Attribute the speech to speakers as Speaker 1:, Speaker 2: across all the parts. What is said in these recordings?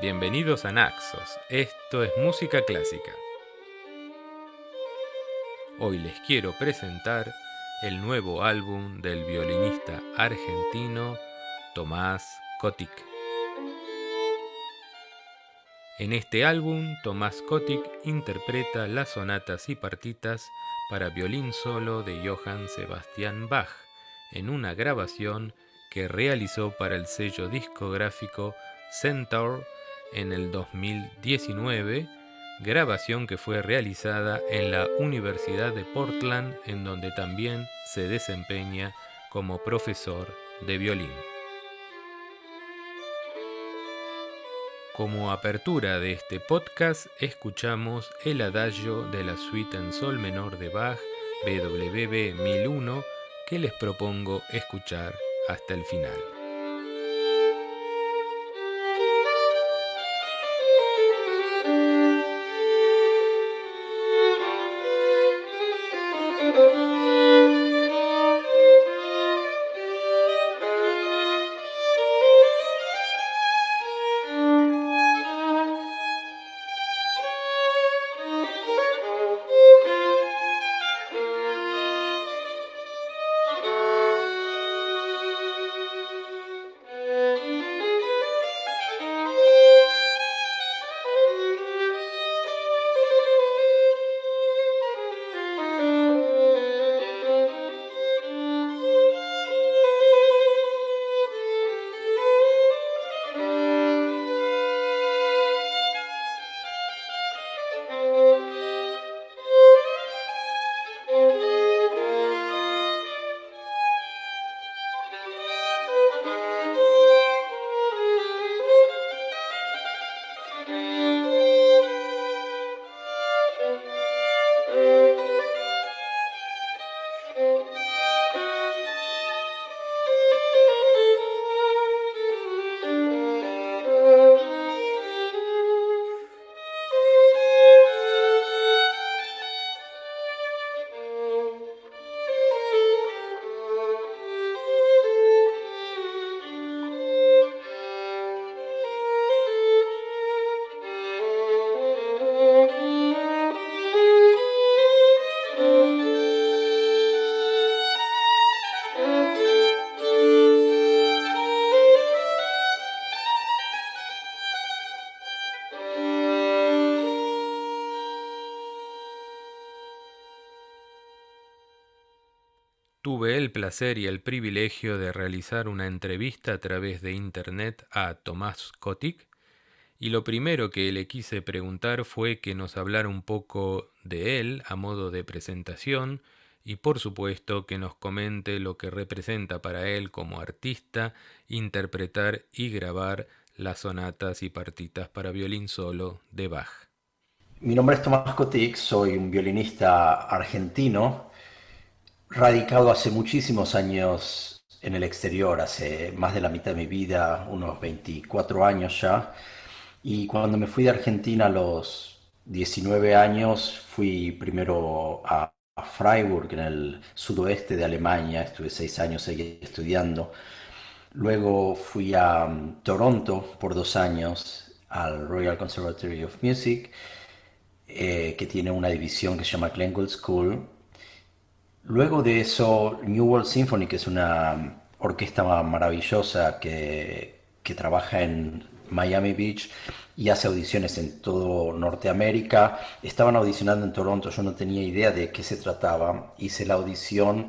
Speaker 1: Bienvenidos a Naxos, esto es música clásica. Hoy les quiero presentar el nuevo álbum del violinista argentino Tomás Kotik. En este álbum, Tomás Kotik interpreta las sonatas y partitas para violín solo de Johann Sebastian Bach, en una grabación que realizó para el sello discográfico Centaur en el 2019, grabación que fue realizada en la Universidad de Portland, en donde también se desempeña como profesor de violín. Como apertura de este podcast, escuchamos el adagio de la suite en sol menor de Bach, BWV 1001, que les propongo escuchar hasta el final. Tuve el placer y el privilegio de realizar una entrevista a través de internet a Tomás Kotik, y lo primero que le quise preguntar fue que nos hablara un poco de él a modo de presentación y por supuesto que nos comente lo que representa para él como artista interpretar y grabar las sonatas y partitas para violín solo de Bach.
Speaker 2: Mi nombre es Tomás Kotik, soy un violinista argentino, radicado hace muchísimos años en el exterior, hace más de la mitad de mi vida, unos 24 años ya. Y cuando me fui de Argentina a los 19 años, fui primero a Freiburg, en el sudoeste de Alemania, estuve 6 años ahí estudiando. Luego fui a Toronto por 2 años, al Royal Conservatory of Music, que tiene una división que se llama Glengould School. Luego de eso, New World Symphony, que es una orquesta maravillosa que trabaja en Miami Beach y hace audiciones en todo Norteamérica. Estaban audicionando en Toronto, yo no tenía idea de qué se trataba. Hice la audición,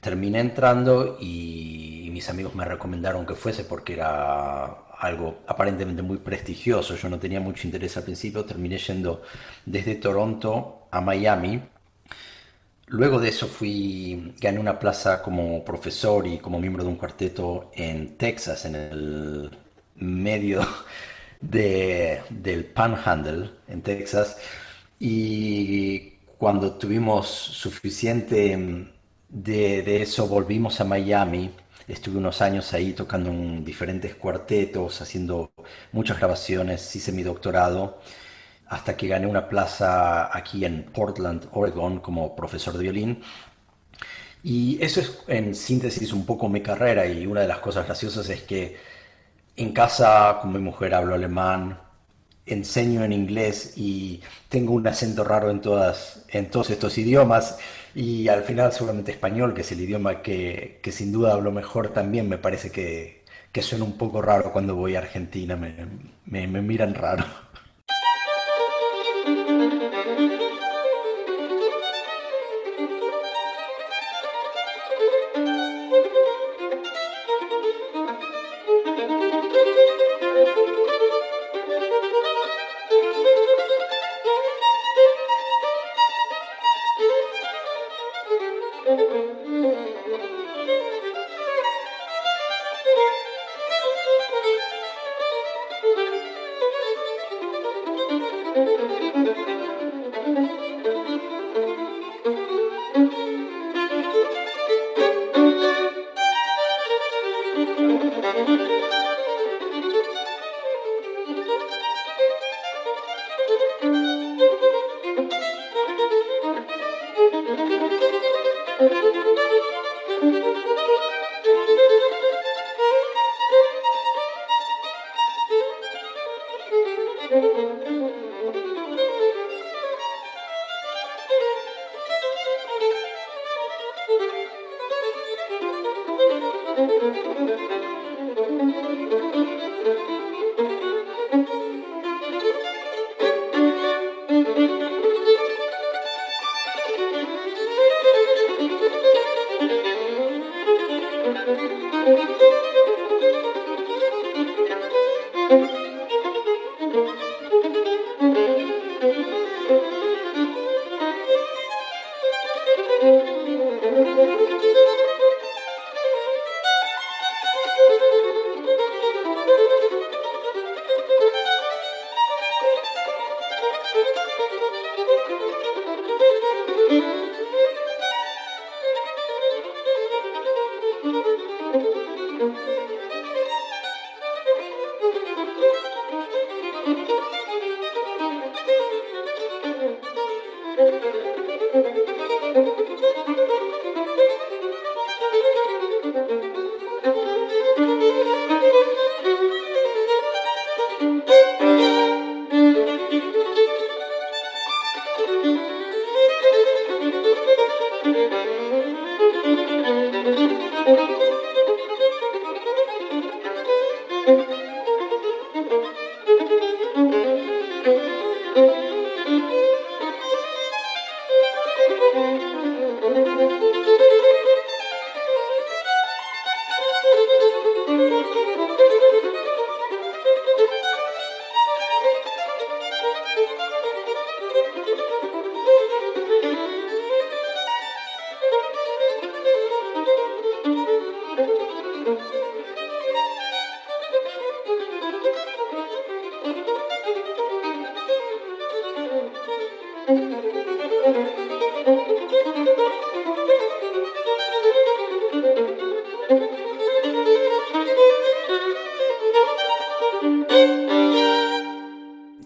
Speaker 2: terminé entrando y mis amigos me recomendaron que fuese porque era algo aparentemente muy prestigioso. Yo no tenía mucho interés al principio, terminé yendo desde Toronto a Miami. Luego de eso gané una plaza como profesor y como miembro de un cuarteto en Texas, en el medio del Panhandle, en Texas. Y cuando tuvimos suficiente de eso, volvimos a Miami. Estuve unos años ahí tocando en diferentes cuartetos, haciendo muchas grabaciones, hice mi doctorado hasta que gané una plaza aquí en Portland, Oregon, como profesor de violín. Y eso es en síntesis un poco mi carrera, y una de las cosas graciosas es que En casa con mi mujer hablo alemán, enseño en inglés y tengo un acento raro en todos estos idiomas y al final seguramente español, que es el idioma que sin duda hablo mejor también, me parece que suena un poco raro cuando voy a Argentina, me miran raro.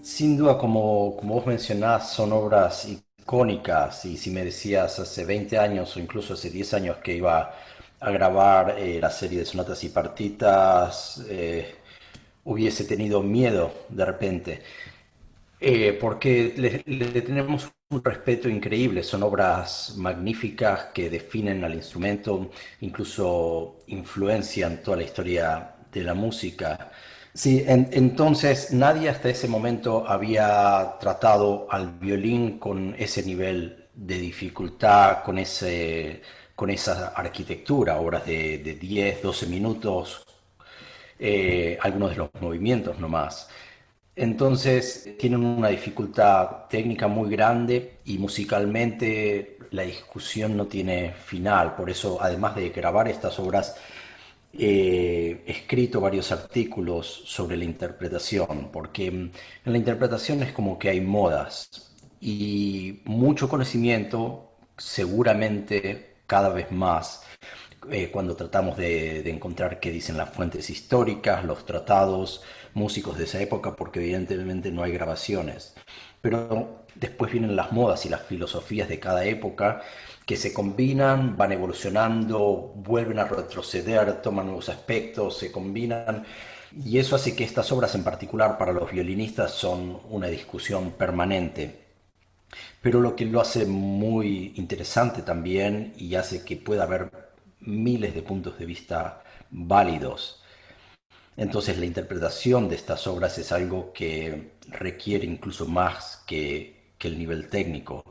Speaker 2: Sin duda, como vos mencionás, son obras icónicas y si me decías hace 20 años o incluso hace 10 años que iba a grabar la serie de sonatas y partitas, hubiese tenido miedo de repente. Porque le tenemos un respeto increíble, son obras magníficas que definen al instrumento, incluso influencian toda la historia de la música. Sí, entonces nadie hasta ese momento había tratado al violín con ese nivel de dificultad, con esa arquitectura, obras de 10, 12 minutos, algunos de los movimientos nomás. Entonces tienen una dificultad técnica muy grande y musicalmente la discusión no tiene final. Por eso, además de grabar estas obras, he escrito varios artículos sobre la interpretación, porque en la interpretación es como que hay modas y mucho conocimiento, seguramente cada vez más, cuando tratamos de encontrar qué dicen las fuentes históricas, los tratados, músicos de esa época, porque evidentemente no hay grabaciones. Pero después vienen las modas y las filosofías de cada época que se combinan, van evolucionando, vuelven a retroceder, toman nuevos aspectos, se combinan. Y eso hace que estas obras en particular para los violinistas son una discusión permanente. Pero lo que lo hace muy interesante también y hace que pueda haber miles de puntos de vista válidos. Entonces la interpretación de estas obras es algo que requiere incluso más que el nivel técnico.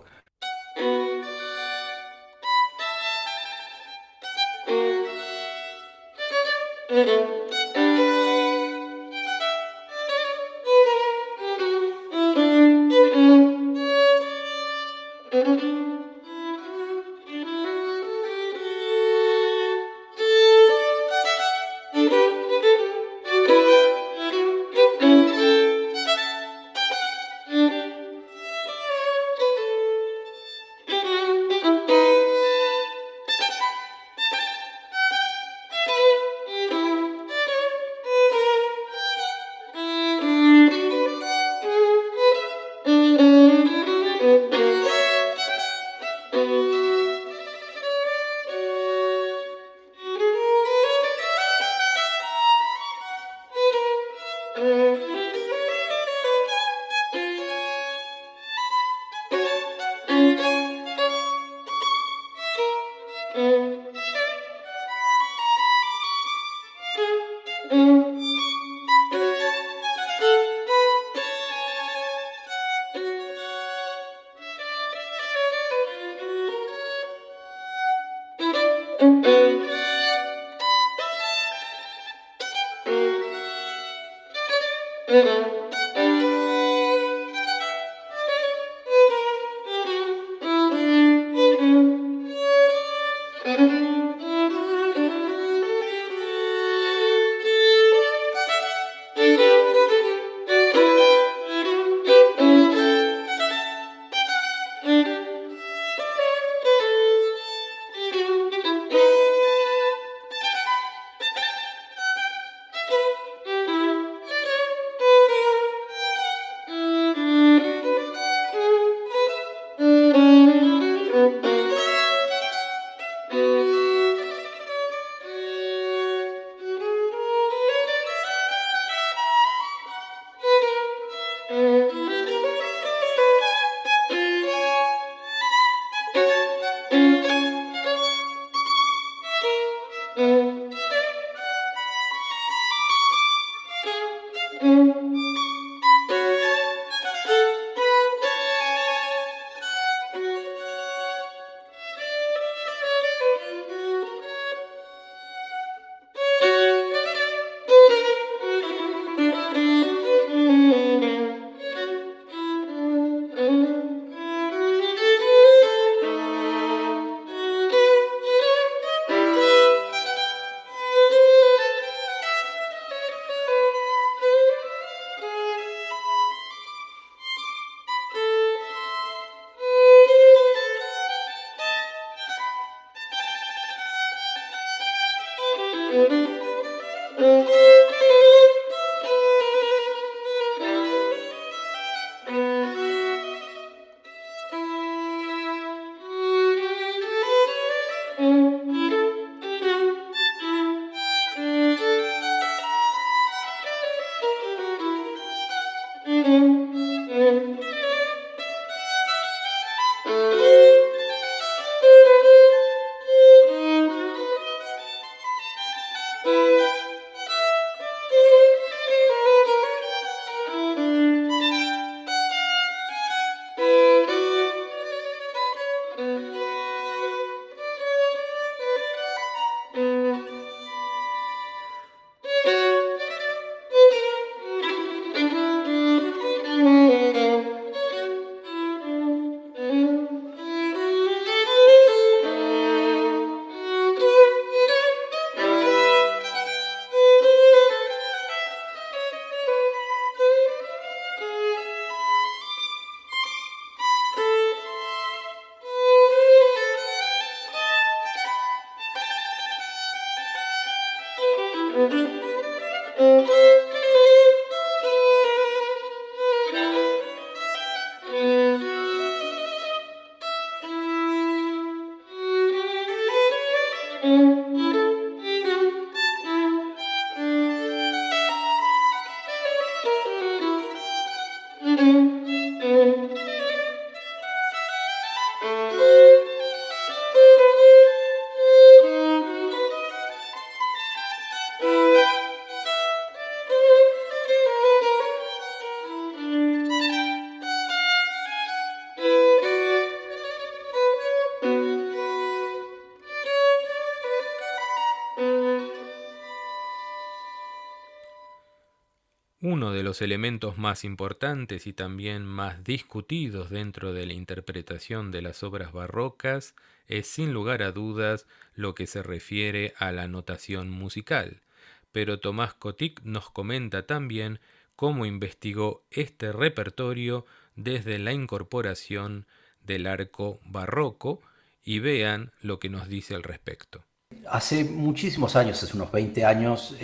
Speaker 1: Uno de los elementos más importantes y también más discutidos dentro de la interpretación de las obras barrocas es sin lugar a dudas lo que se refiere a la notación musical. Pero Tomás Kotik nos comenta también cómo investigó este repertorio desde la incorporación del arco barroco y vean lo que nos dice al respecto.
Speaker 2: Hace muchísimos años, hace unos 20 años,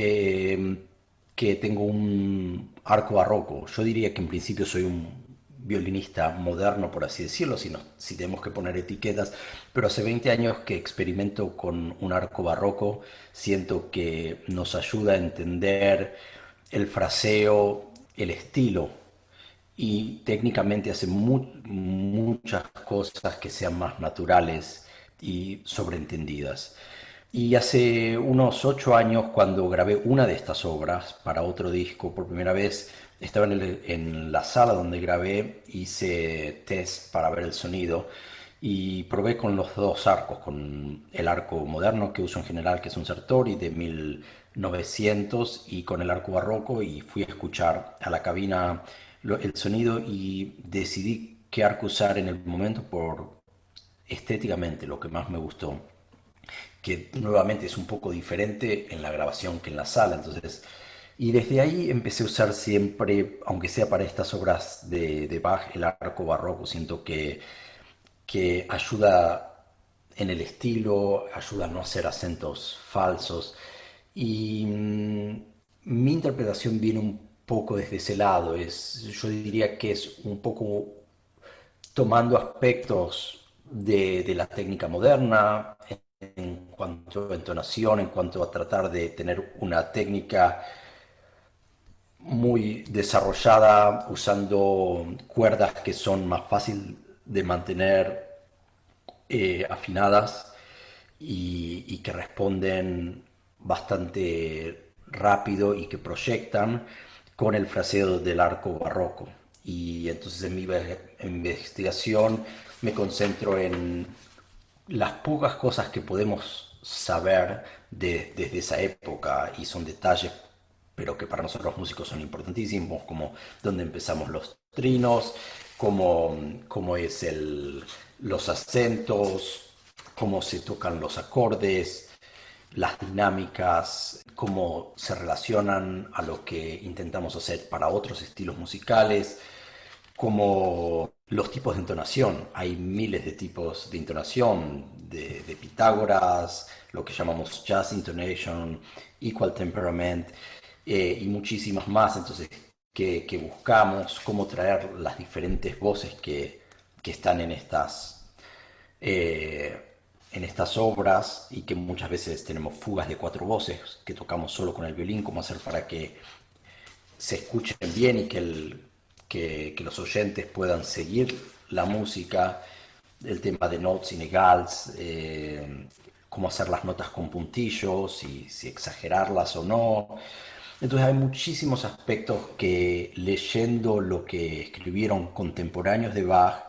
Speaker 2: que tengo un arco barroco. Yo diría que en principio soy un violinista moderno, por así decirlo, si tenemos que poner etiquetas, pero hace 20 años que experimento con un arco barroco, siento que nos ayuda a entender el fraseo, el estilo, y técnicamente hace muchas cosas que sean más naturales y sobreentendidas. Y hace unos 8 años, cuando grabé una de estas obras para otro disco por primera vez, estaba en la sala donde grabé, hice test para ver el sonido y probé con los dos arcos, con el arco moderno que uso en general, que es un Sartori de 1900, y con el arco barroco, y fui a escuchar a la cabina el sonido y decidí qué arco usar en el momento por estéticamente lo que más me gustó, que nuevamente es un poco diferente en la grabación que en la sala. Entonces, y desde ahí empecé a usar siempre, aunque sea para estas obras de Bach, el arco barroco. Siento que ayuda en el estilo, ayuda a no hacer acentos falsos. Y mi interpretación viene un poco desde ese lado. Yo diría que es un poco tomando aspectos de la técnica moderna en cuanto a entonación, en cuanto a tratar de tener una técnica muy desarrollada usando cuerdas que son más fácil de mantener afinadas y que responden bastante rápido y que proyectan con el fraseo del arco barroco. Y entonces en mi investigación me concentro en las pocas cosas que podemos saber desde esa época, y son detalles pero que para nosotros los músicos son importantísimos, como dónde empezamos los trinos, cómo es los acentos, cómo se tocan los acordes, las dinámicas, cómo se relacionan a lo que intentamos hacer para otros estilos musicales, como los tipos de entonación. Hay miles de tipos de entonación, de Pitágoras, lo que llamamos jazz intonation, equal temperament, y muchísimas más. Entonces, que buscamos cómo traer las diferentes voces que están eh, en estas obras, y que muchas veces tenemos fugas de 4 voces que tocamos solo con el violín, cómo hacer para que se escuchen bien y que los oyentes puedan seguir la música, el tema de notes inegals, cómo hacer las notas con puntillos, si exagerarlas o no. Entonces hay muchísimos aspectos que, leyendo lo que escribieron contemporáneos de Bach,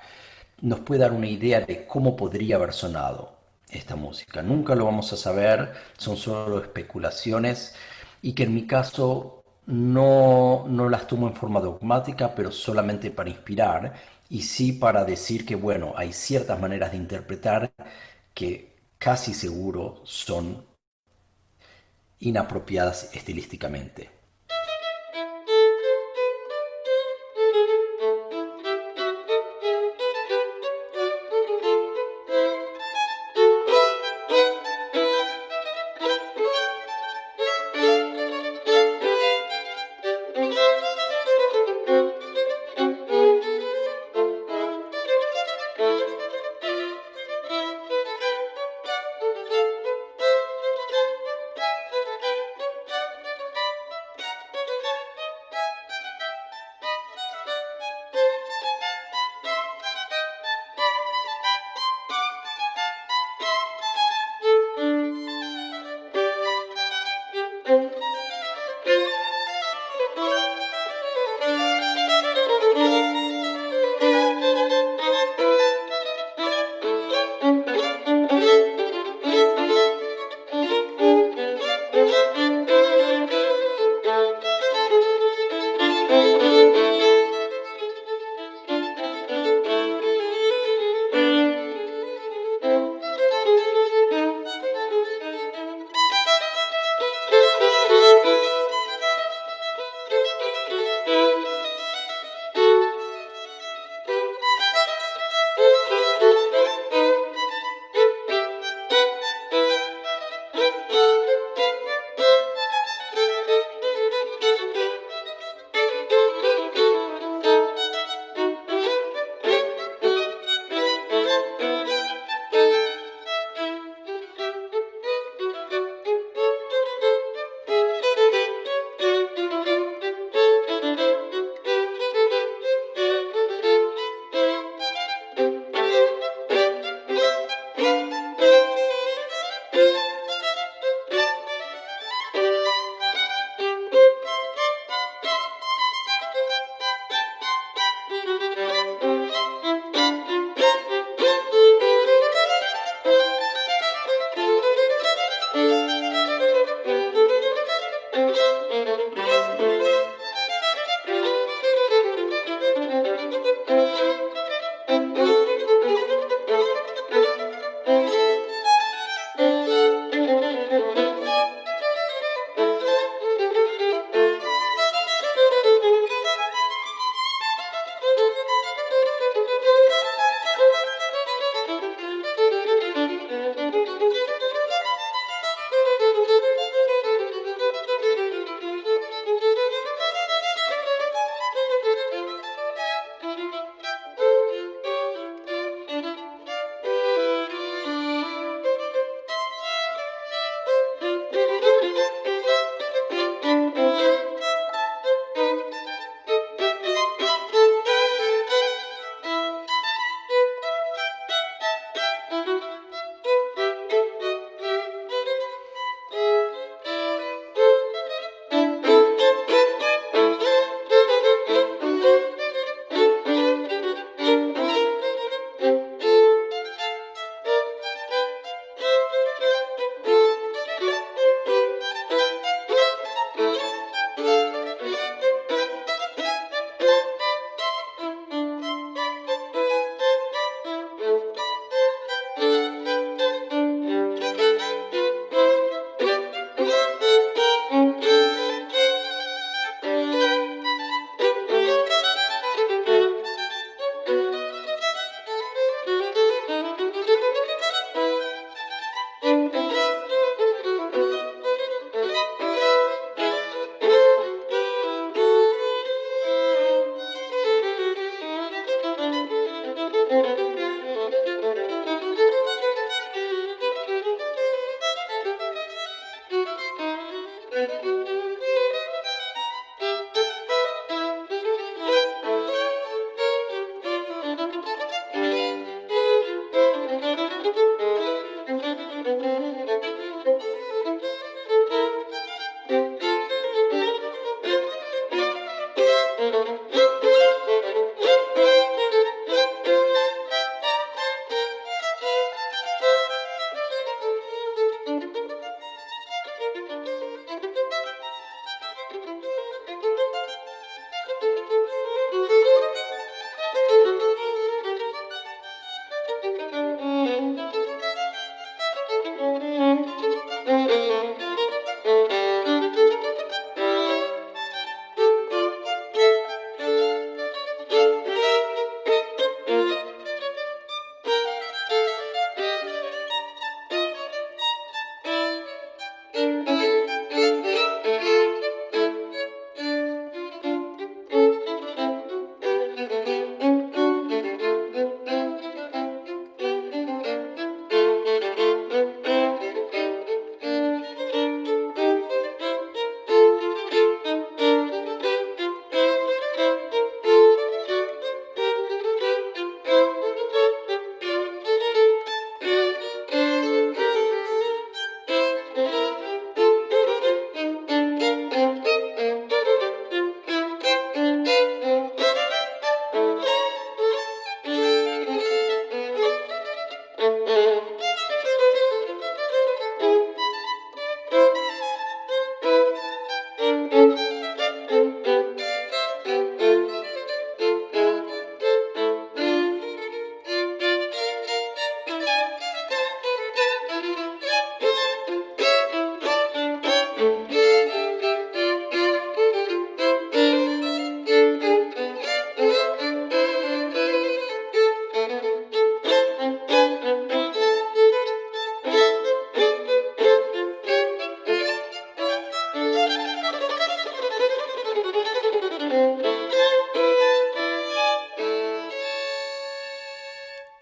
Speaker 2: nos puede dar una idea de cómo podría haber sonado esta música. Nunca lo vamos a saber, son solo especulaciones, y que en mi caso no las tomo en forma dogmática, pero solamente para inspirar, y sí para decir que, bueno, hay ciertas maneras de interpretar que casi seguro son inapropiadas estilísticamente.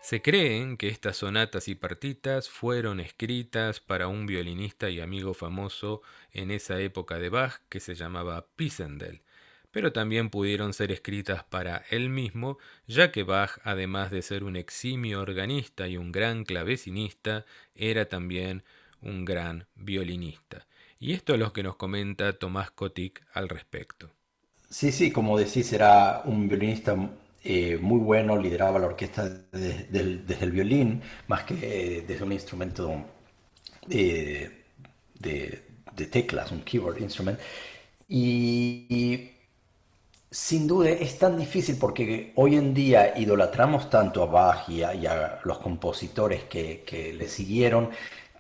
Speaker 1: Se creen que estas sonatas y partitas fueron escritas para un violinista y amigo famoso en esa época de Bach que se llamaba Pisendel, pero también pudieron ser escritas para él mismo, ya que Bach, además de ser un eximio organista y un gran clavecinista, era también un gran violinista. Y esto es lo que nos comenta Tomás Kotik al respecto.
Speaker 2: Sí, sí, como decís, era un violinista muy bueno, lideraba la orquesta desde el violín, más que desde un instrumento eh, de teclas, un keyboard instrument. Y sin duda es tan difícil porque hoy en día idolatramos tanto a Bach y a los compositores que le siguieron,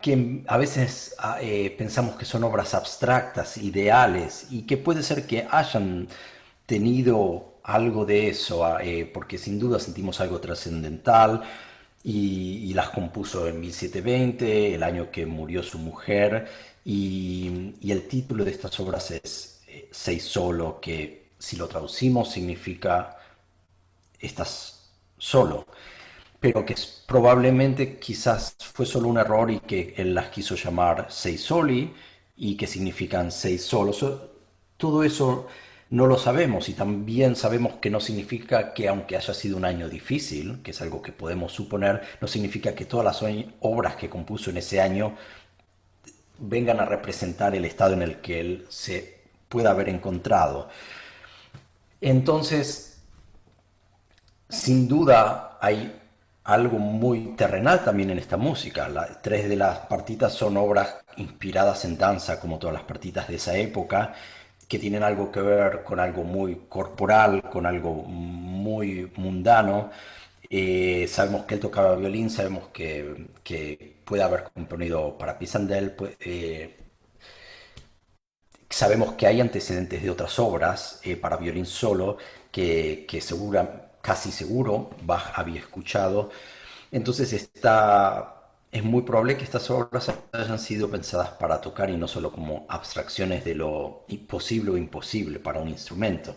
Speaker 2: que a veces pensamos que son obras abstractas, ideales, y que puede ser que hayan tenido algo de eso, porque sin duda sentimos algo trascendental, y las compuso en 1720, el año que murió su mujer, y el título de estas obras es Sei solo, que si lo traducimos significa estás solo, pero que probablemente quizás fue solo un error y que él las quiso llamar Sei soli y que significan seis solos. Todo eso no lo sabemos y también sabemos que no significa que aunque haya sido un año difícil, que es algo que podemos suponer, no significa que todas las obras que compuso en ese año vengan a representar el estado en el que él se pueda haber encontrado. Entonces, sin duda hay algo muy terrenal también en esta música. Tres de las partitas son obras inspiradas en danza, como todas las partitas de esa época, que tienen algo que ver con algo muy corporal, con algo muy mundano. Sabemos que él tocaba violín, sabemos que puede haber componido para Pisandel, sabemos que hay antecedentes de otras obras para violín solo que casi seguro Bach había escuchado. Entonces es muy probable que estas obras hayan sido pensadas para tocar y no solo como abstracciones de lo posible o imposible para un instrumento.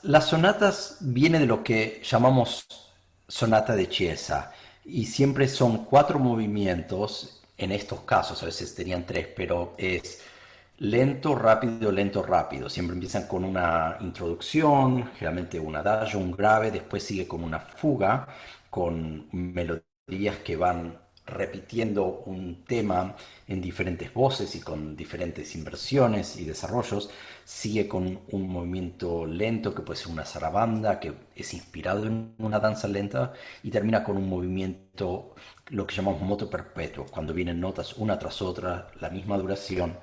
Speaker 2: Las sonatas viene de lo que llamamos sonata de Chiesa y siempre son cuatro movimientos, en estos casos a veces tenían tres, pero es lento, rápido, lento, rápido. Siempre empiezan con una introducción, generalmente un adagio, un grave, después sigue con una fuga, con melodías que van repitiendo un tema en diferentes voces y con diferentes inversiones y desarrollos. Sigue con un movimiento lento que puede ser una zarabanda, que es inspirado en una danza lenta, y termina con un movimiento, lo que llamamos moto perpetuo, cuando vienen notas una tras otra, la misma duración.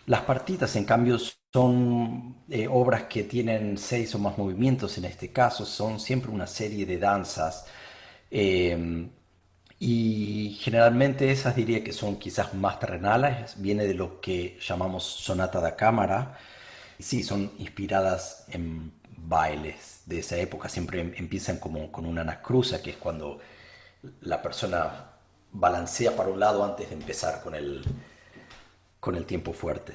Speaker 2: Las partitas, en cambio, son obras que tienen seis o más movimientos, en este caso, son siempre una serie de danzas. eh, y generalmente esas diría que son quizás más terrenales, viene de lo que llamamos sonata da cámara. Sí, son inspiradas en bailes de esa época, siempre empiezan como con una anacruza, que es cuando la persona balancea para un lado antes de empezar con el tiempo fuerte.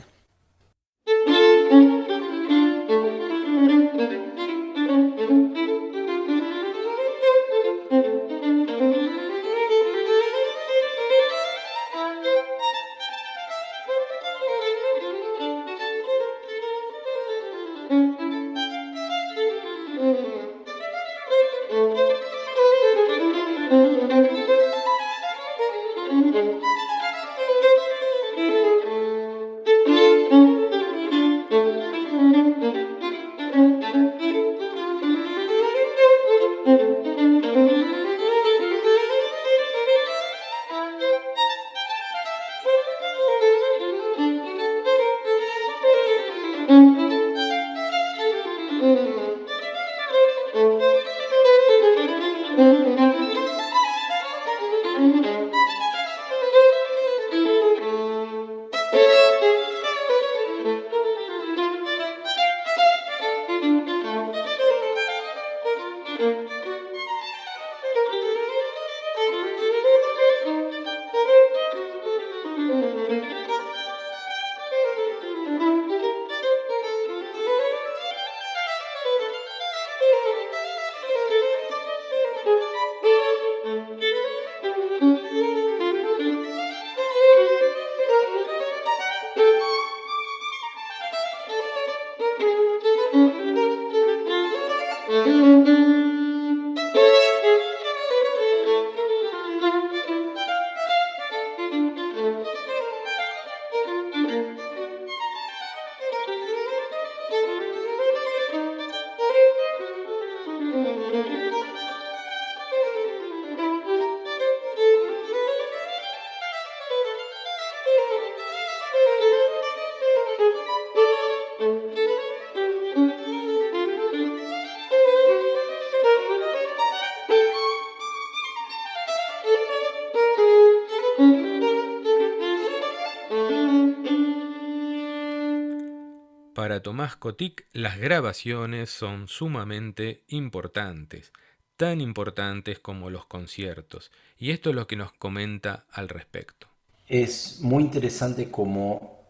Speaker 1: Para Tomás Kotik, las grabaciones son sumamente importantes, tan importantes como los conciertos, y esto es lo que nos comenta al respecto.
Speaker 2: Es muy interesante como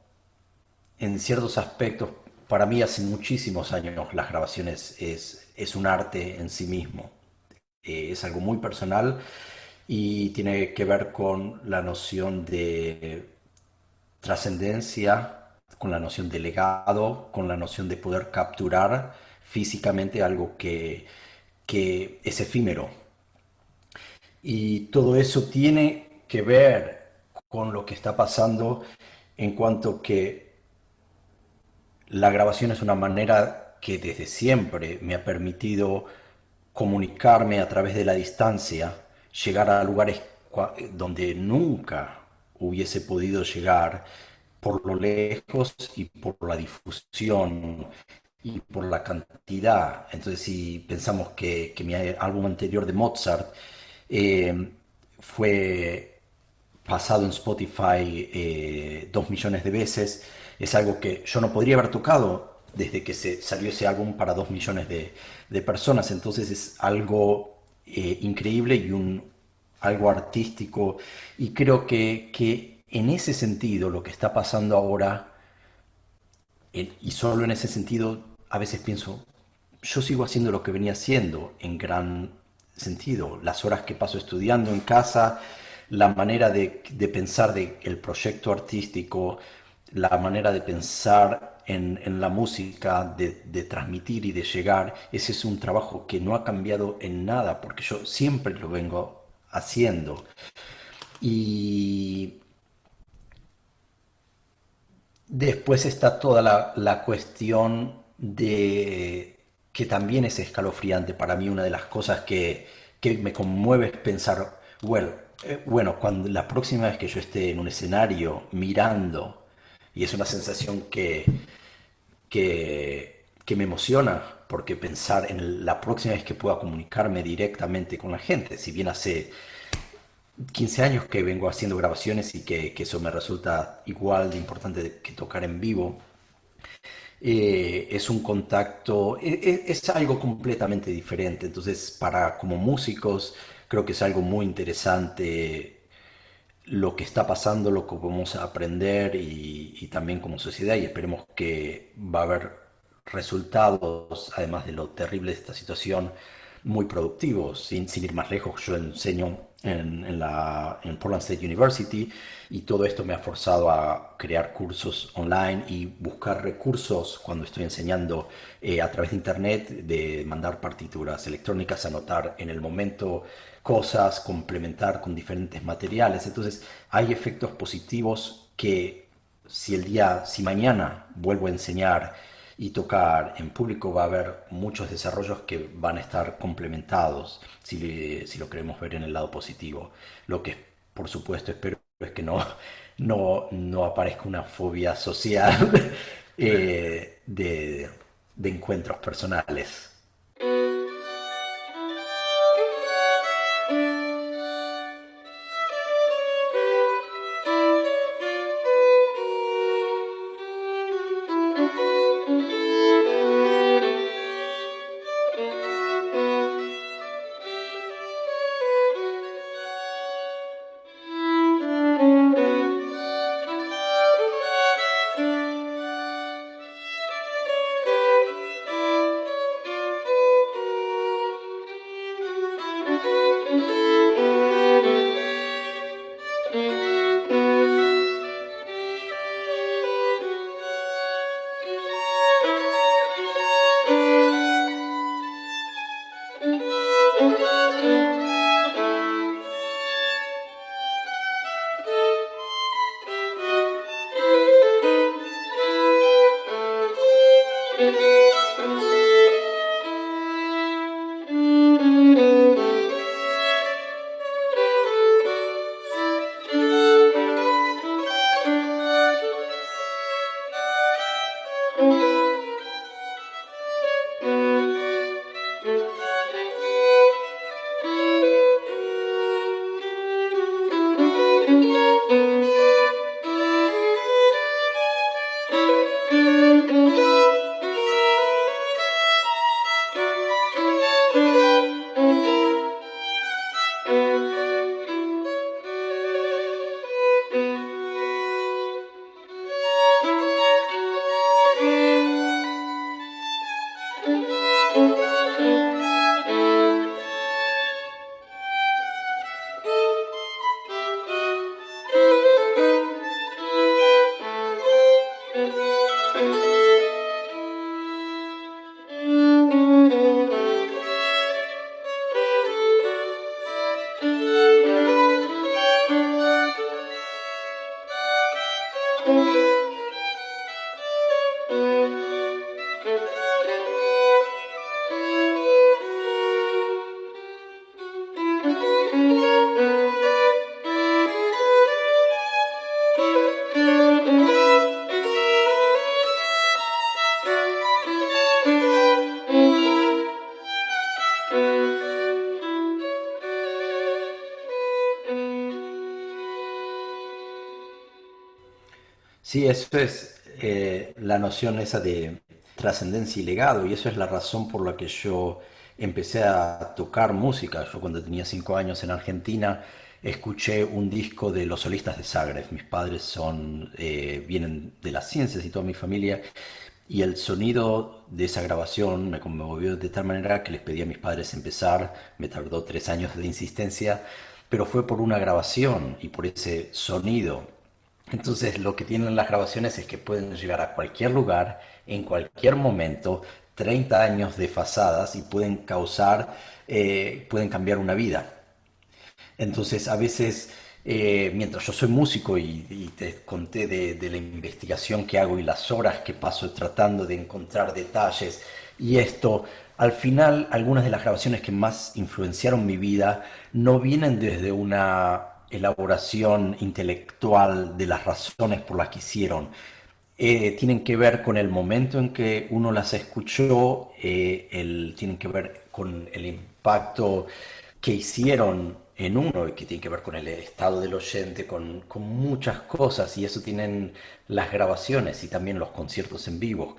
Speaker 2: en ciertos aspectos, para mí hace muchísimos años las grabaciones es un arte en sí mismo. Es algo muy personal y tiene que ver con la noción de trascendencia, con la noción de legado, con la noción de poder capturar físicamente algo que es efímero. Y todo eso tiene que ver con lo que está pasando en cuanto que la grabación es una manera que desde siempre me ha permitido comunicarme a través de la distancia, llegar a lugares donde nunca hubiese podido llegar por lo lejos y por la difusión y por la cantidad. Entonces, si pensamos que mi álbum anterior de Mozart eh, fue pasado en Spotify 2 millones de veces, es algo que yo no podría haber tocado desde que se salió ese álbum para 2 millones de personas. Entonces es algo increíble y un algo artístico, y creo que en ese sentido lo que está pasando ahora, y solo en ese sentido, a veces pienso, yo sigo haciendo lo que venía haciendo en gran sentido. Las horas que paso estudiando en casa, la manera de pensar del proyecto artístico, la manera de pensar en la música, de transmitir y de llegar, ese es un trabajo que no ha cambiado en nada, porque yo siempre lo vengo haciendo. Y después está toda la cuestión de que también es escalofriante para mí. Una de las cosas que me conmueve es pensar, bueno, cuando la próxima vez que yo esté en un escenario mirando, y es una sensación que me emociona, porque pensar en la próxima vez que pueda comunicarme directamente con la gente, si bien hace 15 años que vengo haciendo grabaciones y que eso me resulta igual de importante que tocar en vivo, es un contacto, es algo completamente diferente. Entonces, para como músicos, creo que es algo muy interesante lo que está pasando, lo que vamos a aprender y también como sociedad, y esperemos que va a haber resultados, además de lo terrible de esta situación, muy productivos. Sin ir más lejos, yo enseño en Portland State University, y todo esto me ha forzado a crear cursos online y buscar recursos cuando estoy enseñando a través de internet, de mandar partituras electrónicas, anotar en el momento cosas, complementar con diferentes materiales. Entonces hay efectos positivos que si mañana vuelvo a enseñar y tocar en público, va a haber muchos desarrollos que van a estar complementados, si lo queremos ver en el lado positivo. Lo que por supuesto espero es que no aparezca una fobia social de encuentros personales. Sí, eso es la noción esa de trascendencia y legado, y eso es la razón por la que yo empecé a tocar música. Yo cuando tenía 5 años en Argentina escuché un disco de los solistas de Zagreb. Mis padres vienen de las ciencias y toda mi familia. Y el sonido de esa grabación me conmovió de tal manera que les pedí a mis padres empezar. Me tardó 3 años de insistencia, pero fue por una grabación y por ese sonido. Entonces lo que tienen las grabaciones es que pueden llegar a cualquier lugar, en cualquier momento, 30 años desfasadas y pueden cambiar una vida. Entonces, a veces, mientras yo soy músico y te conté de la investigación que hago y las horas que paso tratando de encontrar detalles y esto, al final, algunas de las grabaciones que más influenciaron mi vida no vienen desde una elaboración intelectual de las razones por las que hicieron. Tienen que ver con el momento en que uno las escuchó, tienen que ver con el impacto que hicieron en uno y que tiene que ver con el estado del oyente, con muchas cosas, y eso tienen las grabaciones y también los conciertos en vivo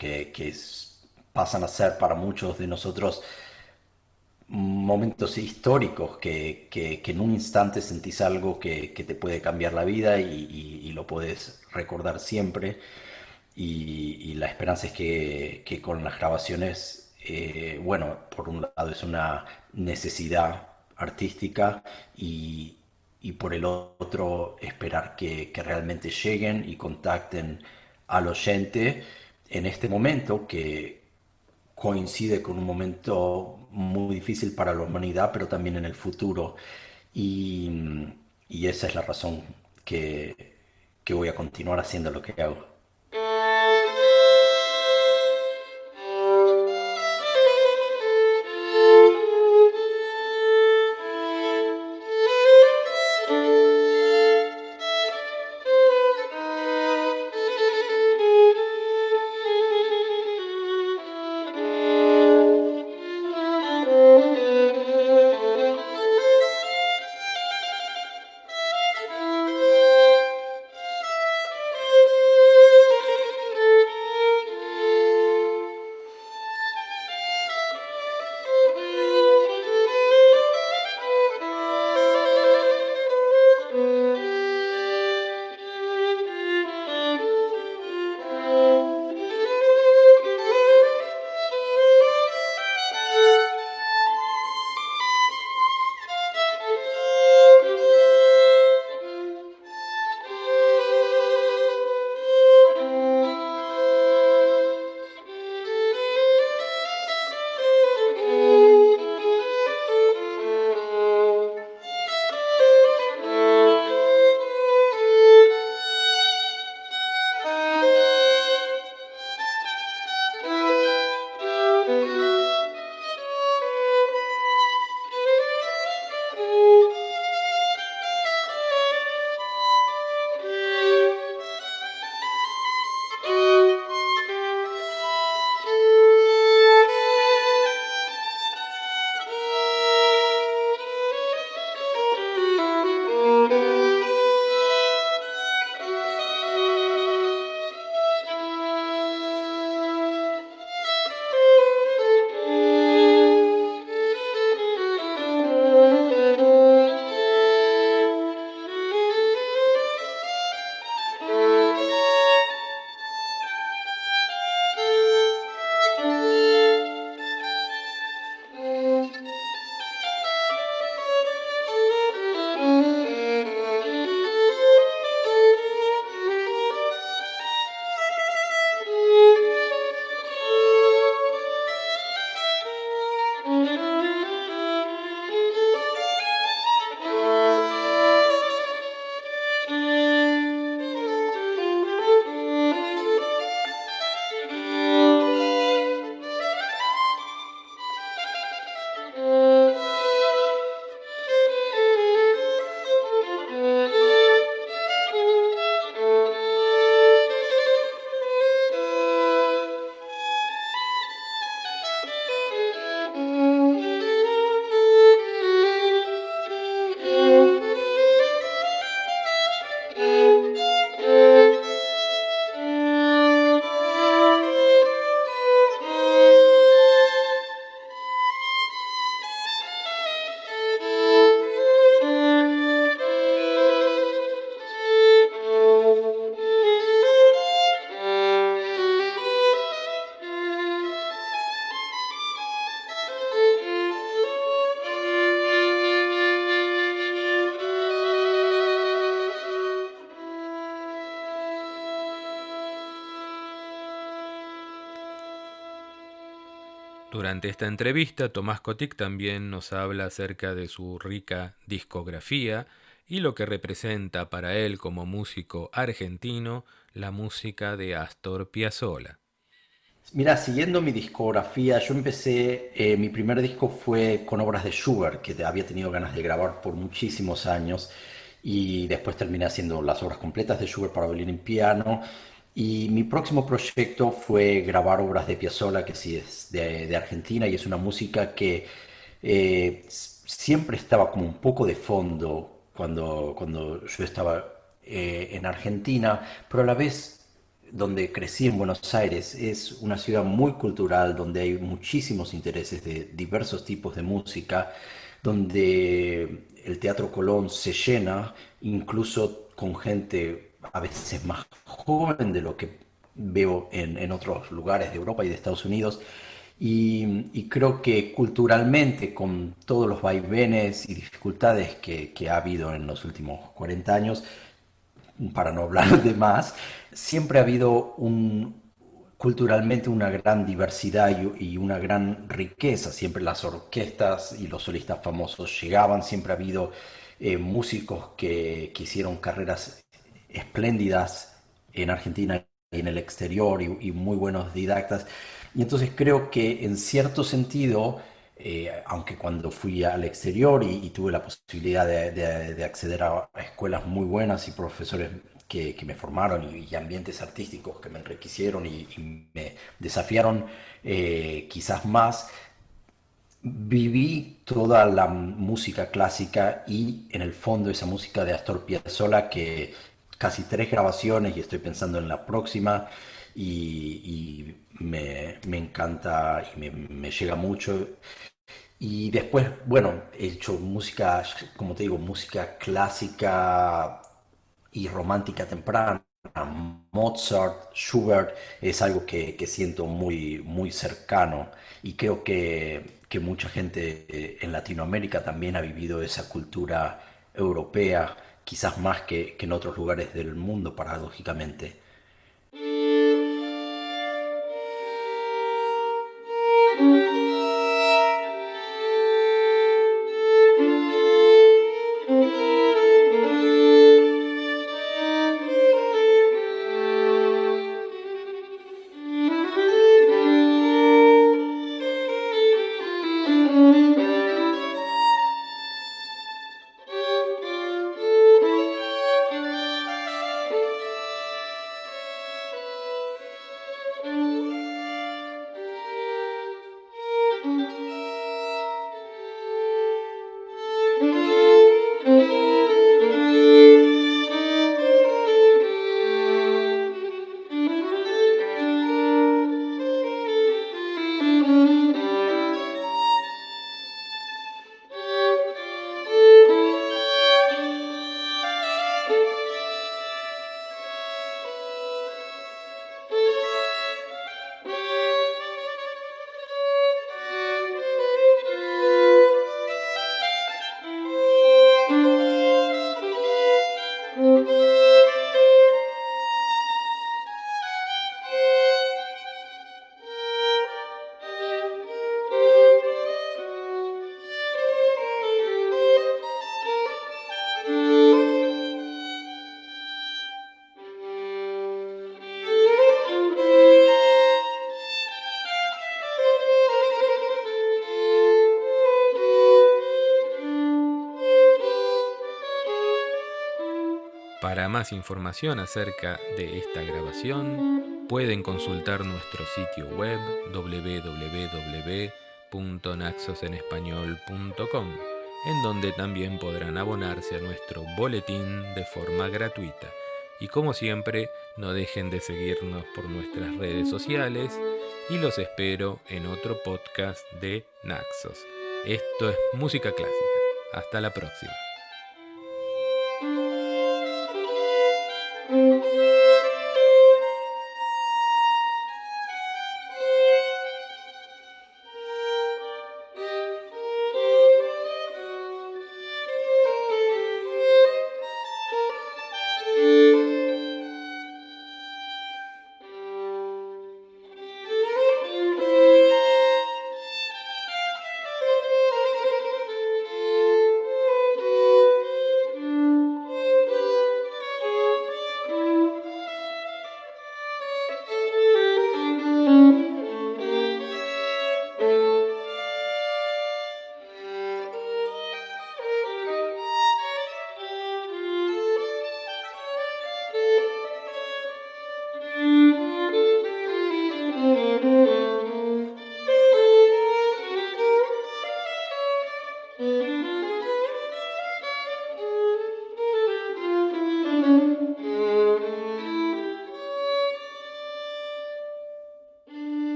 Speaker 2: pasan a ser para muchos de nosotros momentos históricos que en un instante sentís algo que te puede cambiar la vida y lo puedes recordar siempre. Y la esperanza es que con las grabaciones, bueno, por un lado es una necesidad artística y por el otro esperar que realmente lleguen y contacten al oyente en este momento que coincide con un momento muy difícil para la humanidad, pero también en el futuro. Y, y esa es la razón que voy a continuar haciendo lo que hago.
Speaker 1: Durante esta entrevista, Tomás Kotik también nos habla acerca de su rica discografía y lo que representa para él como músico argentino la música de Astor Piazzolla.
Speaker 2: Mira, siguiendo mi discografía, yo empecé, mi primer disco fue con obras de Schubert, que había tenido ganas de grabar por muchísimos años, y después terminé haciendo las obras completas de Schubert para violín y piano. Y mi próximo proyecto fue grabar obras de Piazzolla, que sí es de Argentina, y es una música que siempre estaba como un poco de fondo cuando yo estaba en Argentina, pero a la vez donde crecí en Buenos Aires, es una ciudad muy cultural, donde hay muchísimos intereses de diversos tipos de música, donde el Teatro Colón se llena, incluso con gente a veces más joven de lo que veo en otros lugares de Europa y de Estados Unidos. Y creo que culturalmente, con todos los vaivenes y dificultades que ha habido en los últimos 40 años, para no hablar de más, siempre ha habido culturalmente una gran diversidad y una gran riqueza. Siempre las orquestas y los solistas famosos llegaban, siempre ha habido músicos que hicieron carreras espléndidas en Argentina y en el exterior y muy buenos didactas. Y entonces creo que en cierto sentido, aunque cuando fui al exterior y tuve la posibilidad de acceder a escuelas muy buenas y profesores que me formaron y ambientes artísticos que me enriquecieron y me desafiaron quizás más, viví toda la música clásica y en el fondo esa música de Astor Piazzolla, que casi 3 grabaciones y estoy pensando en la próxima, y me encanta y me llega mucho. Y después, bueno, he hecho música, como te digo, música clásica y romántica temprana. Mozart, Schubert, es algo que siento muy, muy cercano, y creo que mucha gente en Latinoamérica también ha vivido esa cultura europea, quizás más que en otros lugares del mundo, paradójicamente.
Speaker 1: Para más información acerca de esta grabación, pueden consultar nuestro sitio web www.naxosenespañol.com, en donde también podrán abonarse a nuestro boletín de forma gratuita. Y como siempre, no dejen de seguirnos por nuestras redes sociales y los espero en otro podcast de Naxos. Esto es Música Clásica. Hasta la próxima.